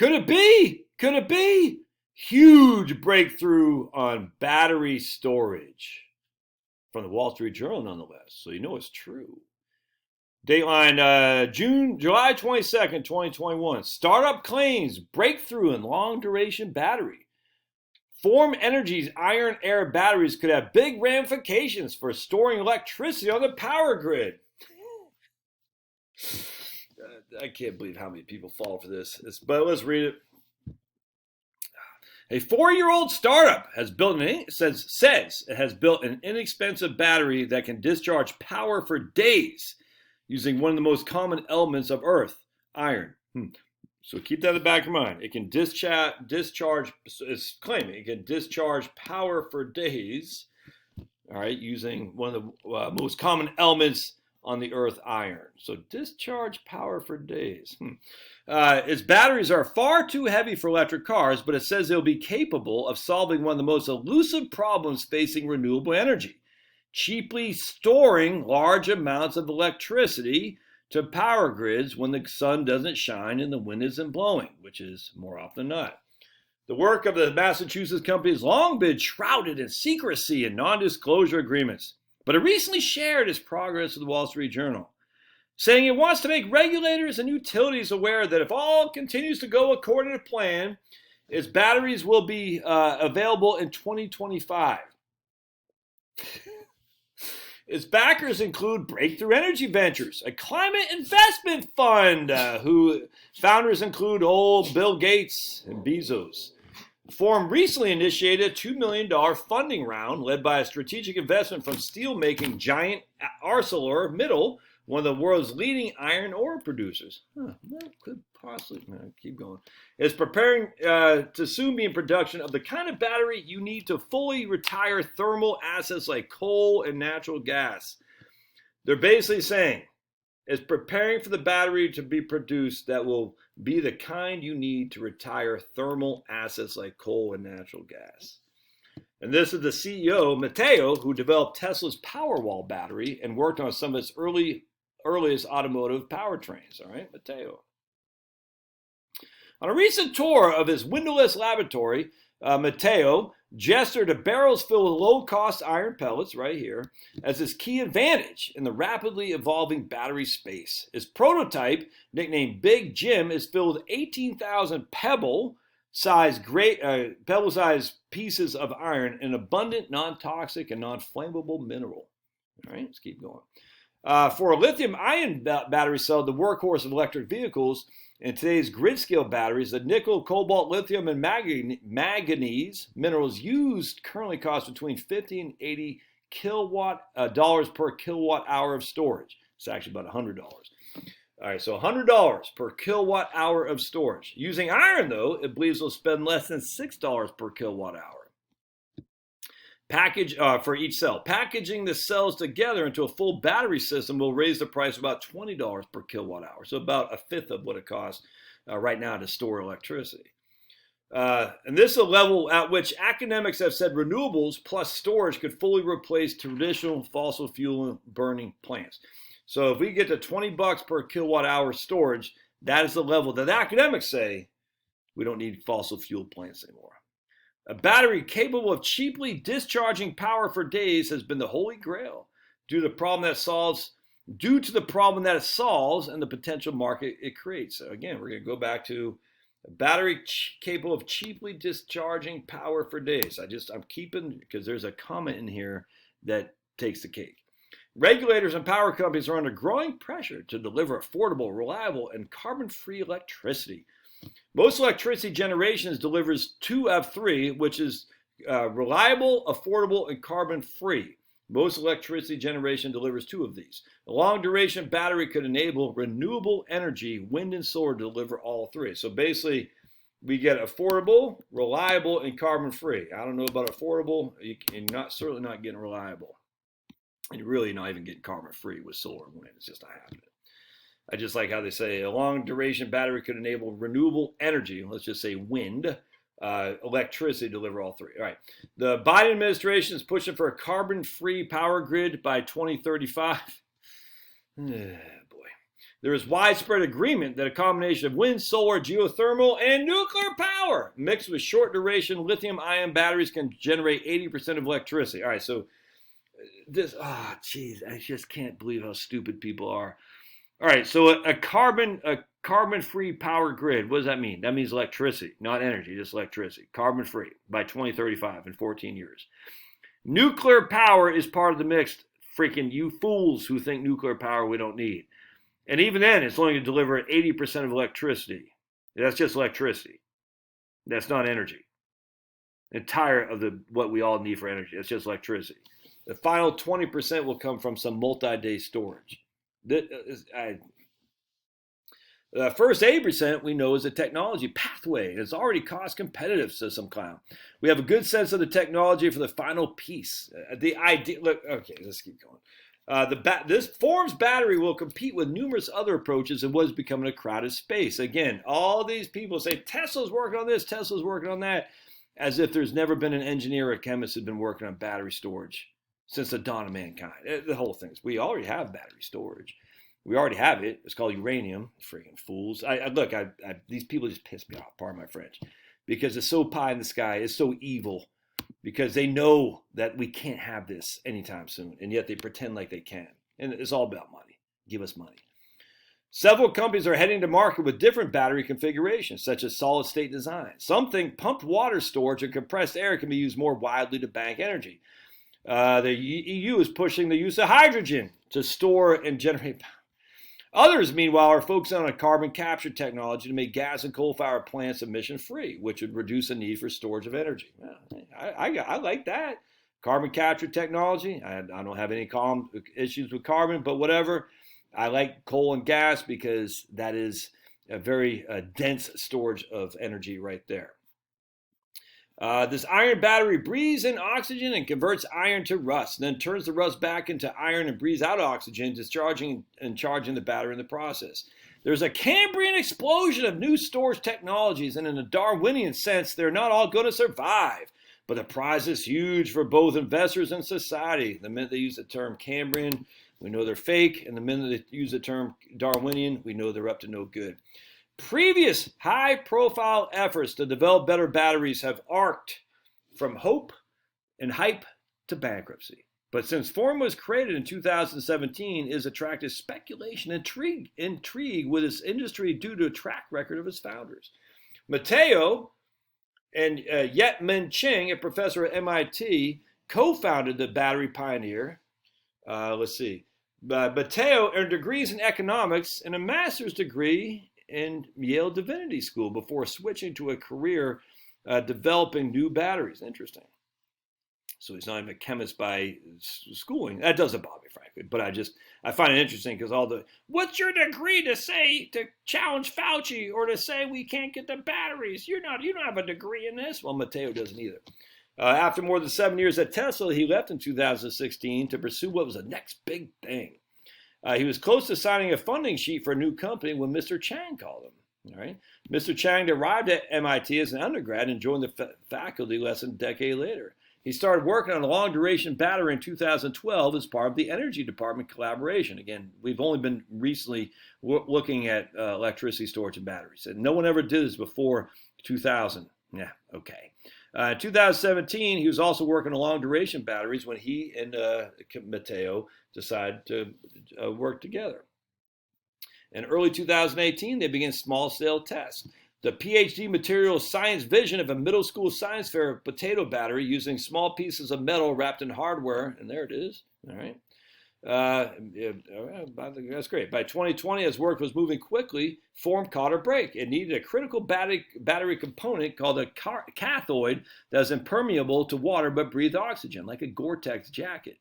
Could it be? Could it be? Huge breakthrough on battery storage from the Wall Street Journal, nonetheless. So you know it's true. Dateline, July 22nd, 2021. Startup claims breakthrough in long duration battery. Form Energy's iron air batteries could have big ramifications for storing electricity on the power grid. I can't believe how many people fall for this. But let's read it. A 4-year-old startup has built says it has built an inexpensive battery that can discharge power for days using one of the most common elements of Earth, iron. So keep that in the back of your mind. It can discharge. It's claiming it can discharge power for days. All right, using one of the most common elements on the Earth, iron. So discharge power for days. Its batteries are far too heavy for electric cars, but it says they'll be capable of solving one of the most elusive problems facing renewable energy: cheaply storing large amounts of electricity to power grids when the sun doesn't shine and the wind isn't blowing, which is more often than not. The work of the Massachusetts company has long been shrouded in secrecy and non-disclosure agreements, but it recently shared its progress with the Wall Street Journal, saying it wants to make regulators and utilities aware that if all continues to go according to plan, its batteries will be available in 2025. Its backers include Breakthrough Energy Ventures, a climate investment fund, who founders include old Bill Gates and Bezos. The firm recently initiated a $2 million funding round led by a strategic investment from steelmaking giant ArcelorMittal, one of the world's leading iron ore producers. That could possibly, keep going. It's preparing to soon be in production of the kind of battery you need to fully retire thermal assets like coal and natural gas. They're basically saying it's preparing for the battery to be produced that will be the kind you need to retire thermal assets like coal and natural gas. And this is the CEO, Matteo, who developed Tesla's Powerwall battery and worked on some of its earliest automotive powertrains. All right, Matteo. On a recent tour of his windowless laboratory, Matteo gestured to barrels filled with low-cost iron pellets, right here, as his key advantage in the rapidly evolving battery space. His prototype, nicknamed Big Jim, is filled with 18,000 pebble-sized pieces of iron, an abundant, non-toxic, and non-flammable mineral. All right, let's keep going. For a lithium-ion battery cell, the workhorse of electric vehicles, in today's grid-scale batteries, the nickel, cobalt, lithium, and manganese minerals used currently cost between $50 and $80 dollars per kilowatt hour of storage. It's actually about $100. All right, so $100 per kilowatt hour of storage. Using iron, though, it believes they'll spend less than $6 per kilowatt hour. For each cell. Packaging the cells together into a full battery system will raise the price about $20 per kilowatt hour, so about a fifth of what it costs right now to store electricity. And this is a level at which academics have said renewables plus storage could fully replace traditional fossil fuel burning plants. So if we get to $20 per kilowatt hour storage, that is the level that academics say we don't need fossil fuel plants anymore. A battery capable of cheaply discharging power for days has been the holy grail due to the problem that it solves and the potential market it creates. So again, we're going to go back to a battery capable of cheaply discharging power for days. I'm keeping, because there's a comment in here that takes the cake. Regulators and power companies are under growing pressure to deliver affordable, reliable, and carbon-free electricity. Most electricity generation delivers 2 out of 3, which is reliable, affordable, and carbon-free. Most electricity generation delivers 2 of these. A long-duration battery could enable renewable energy, wind and solar, to deliver all 3. So basically, we get affordable, reliable, and carbon-free. I don't know about affordable. You're certainly not getting reliable. And you're really not even getting carbon-free with solar and wind. It's just not happening. I just like how they say a long-duration battery could enable renewable energy, let's just say wind, electricity to deliver all 3. All right. The Biden administration is pushing for a carbon-free power grid by 2035. Boy. There is widespread agreement that a combination of wind, solar, geothermal, and nuclear power mixed with short-duration lithium-ion batteries can generate 80% of electricity. All right, so this, geez, I just can't believe how stupid people are. All right, so a carbon-free power grid, what does that mean? That means electricity, not energy, just electricity. Carbon-free by 2035 in 14 years. Nuclear power is part of the mix. Freaking you fools who think nuclear power we don't need. And even then, it's only going to deliver 80% of electricity. That's just electricity. That's not energy. Entire of what we all need for energy. It's just electricity. The final 20% will come from some multi-day storage. The first 80% we know is a technology pathway. It's already cost competitive, says some clown. We have a good sense of the technology for the final piece. The idea. Look, okay, let's keep going. This form's battery will compete with numerous other approaches in what is becoming a crowded space. Again, all these people say Tesla's working on this, Tesla's working on that, as if there's never been an engineer or a chemist who's been working on battery storage since the dawn of mankind. The whole thing is we already have battery storage. We already have it. It's called uranium. Freaking fools. Look, these people just piss me off, pardon my French, because it's so pie in the sky. It's so evil. Because they know that we can't have this anytime soon, and yet they pretend like they can. And it's all about money. Give us money. Several companies are heading to market with different battery configurations, such as solid-state design. Some think pumped water storage and compressed air can be used more widely to bank energy. The EU is pushing the use of hydrogen to store and generate power. Others, meanwhile, are focusing on a carbon capture technology to make gas and coal-fired plants emission-free, which would reduce the need for storage of energy. I like that. Carbon capture technology. I don't have any issues with carbon, but whatever. I like coal and gas because that is a very dense storage of energy right there. This iron battery breathes in oxygen and converts iron to rust, then turns the rust back into iron and breathes out oxygen, discharging and charging the battery in the process. There's a Cambrian explosion of new storage technologies, and in a Darwinian sense, they're not all going to survive. But the prize is huge for both investors and society. The minute they use the term Cambrian, we know they're fake, and the minute they use the term Darwinian, we know they're up to no good. Previous high-profile efforts to develop better batteries have arced from hope and hype to bankruptcy. But since Form was created in 2017, it has attracted speculation and intrigue with its industry due to a track record of its founders. Matteo and Yetmin Ching, a professor at MIT, co-founded the Battery Pioneer. Matteo earned degrees in economics and a master's degree in Yale Divinity School before switching to a career developing new batteries. Interesting. So he's not even a chemist by schooling. That doesn't bother me, frankly. But I find it interesting because what's your degree to say, to challenge Fauci or to say we can't get the batteries? You don't have a degree in this. Well, Matteo doesn't either. After more than 7 years at Tesla, he left in 2016 to pursue what was the next big thing. He was close to signing a funding sheet for a new company when Mr. Chang called him. All right, Mr. Chang arrived at MIT as an undergrad and joined the faculty less than a decade later. He started working on a long-duration battery in 2012 as part of the Energy Department collaboration. Again, we've only been recently looking at electricity storage and batteries. And no one ever did this before 2000. Yeah, okay. In 2017, he was also working on long-duration batteries when he and Matteo decided to work together. In early 2018, they began small-scale tests. The PhD materials science vision of a middle school science fair potato battery using small pieces of metal wrapped in hardware, and there it is. All right. That's great. By 2020, as work was moving quickly, Form caught a break. It needed a critical battery component called a cathode that is impermeable to water but breathed oxygen, like a Gore-Tex jacket.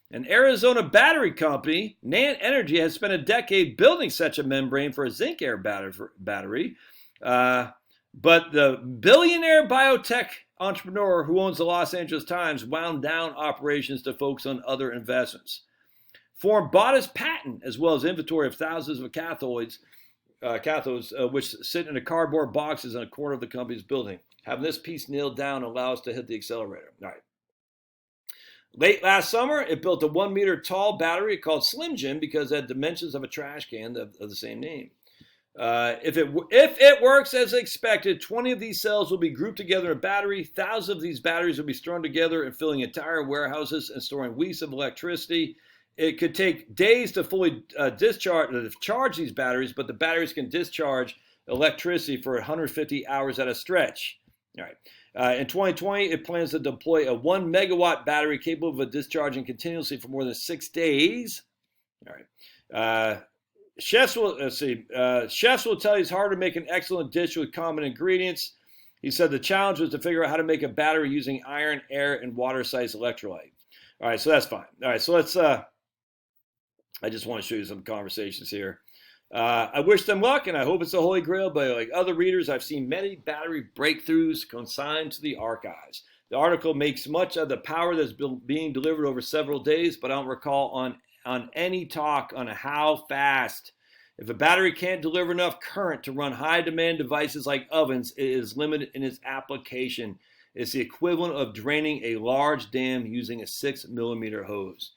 An Arizona battery company, Nant Energy, has spent a decade building such a membrane for a zinc air battery. But the billionaire biotech entrepreneur who owns the Los Angeles Times wound down operations to focus on other investments. Form bought its patent as well as inventory of thousands of cathodes, which sit in the cardboard boxes in a corner of the company's building. Having this piece nailed down allows us to hit the accelerator. All right. Late last summer, it built a 1 meter tall battery called Slim Jim because it had dimensions of a trash can of the same name. If it works as expected, 20 of these cells will be grouped together in a battery. Thousands of these batteries will be strung together and filling entire warehouses and storing weeks of electricity. It could take days to fully charge these batteries, but the batteries can discharge electricity for 150 hours at a stretch. All right. In 2020, it plans to deploy a 1 megawatt battery capable of discharging continuously for more than 6 days. All right. Chefs will tell you it's hard to make an excellent dish with common ingredients. He said the challenge was to figure out how to make a battery using iron, air, and water-sized electrolyte. All right, so that's fine. All right, so let's. I just want to show you some conversations here. I wish them luck, and I hope it's the Holy Grail. But like other readers, I've seen many battery breakthroughs consigned to the archives. The article makes much of the power that's being delivered over several days, but I don't recall on any talk on how fast. If a battery can't deliver enough current to run high-demand devices like ovens, it is limited in its application. It's the equivalent of draining a large dam using a 6-millimeter hose.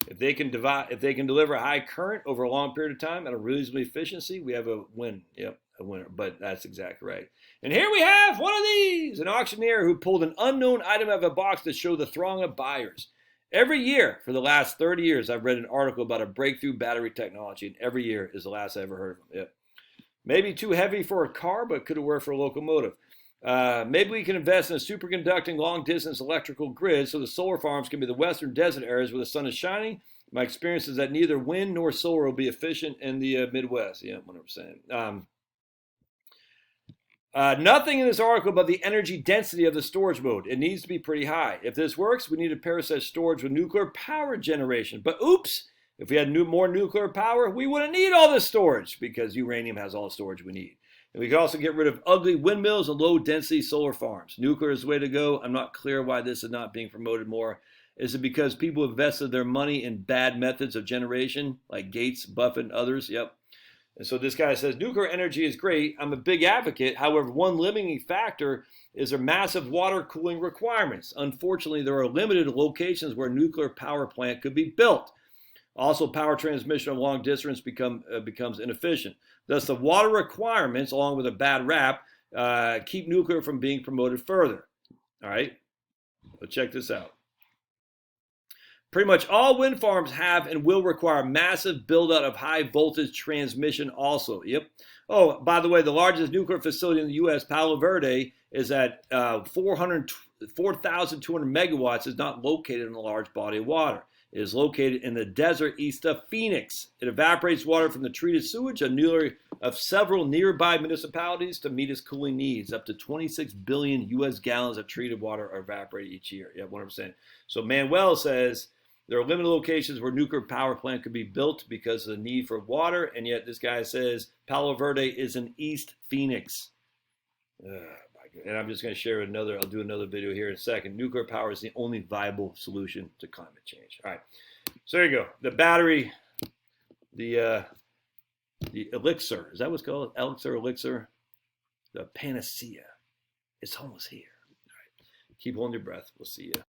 If they can deliver high current over a long period of time at a reasonable efficiency, we have a win. Yep, a winner. But that's exactly right. And here we have one of these, an auctioneer who pulled an unknown item out of a box to show the throng of buyers. Every year for the last 30 years, I've read an article about a breakthrough battery technology, and every year is the last I ever heard of them. Yep. Maybe too heavy for a car, but could have worked for a locomotive. Maybe we can invest in a superconducting long-distance electrical grid so the solar farms can be the western desert areas where the sun is shining. My experience is that neither wind nor solar will be efficient in the Midwest. Yeah, 100%. Nothing in this article about the energy density of the storage mode. It needs to be pretty high. If this works, we need to pair such storage with nuclear power generation. But oops, if we had more nuclear power, we wouldn't need all this storage because uranium has all the storage we need. And we could also get rid of ugly windmills and low-density solar farms. Nuclear is the way to go. I'm not clear why this is not being promoted more. Is it because people invested their money in bad methods of generation, like Gates, Buffett, and others? Yep. And so this guy says, nuclear energy is great. I'm a big advocate. However, one limiting factor is their massive water cooling requirements. Unfortunately, there are limited locations where a nuclear power plant could be built. Also, power transmission of long distance becomes inefficient. Thus, the water requirements, along with a bad rap, keep nuclear from being promoted further. All right, so check this out. Pretty much all wind farms have and will require massive build-out of high-voltage transmission also. Yep. Oh, by the way, the largest nuclear facility in the U.S., Palo Verde, is at 4,200 megawatts, is not located in a large body of water. It is located in the desert east of Phoenix. It evaporates water from the treated sewage of several nearby municipalities to meet its cooling needs. Up to 26 billion U.S. gallons of treated water are evaporated each year. Yeah, 100%. So Manuel says there are limited locations where nuclear power plant could be built because of the need for water, and yet this guy says Palo Verde is in East Phoenix. And I'm just going to share I'll do another video here in a second. Nuclear power is the only viable solution to climate change. All right, so there you go. The battery, the elixir, is that what's called? Elixir, the panacea. It's almost here. All right, keep holding your breath. We'll see you.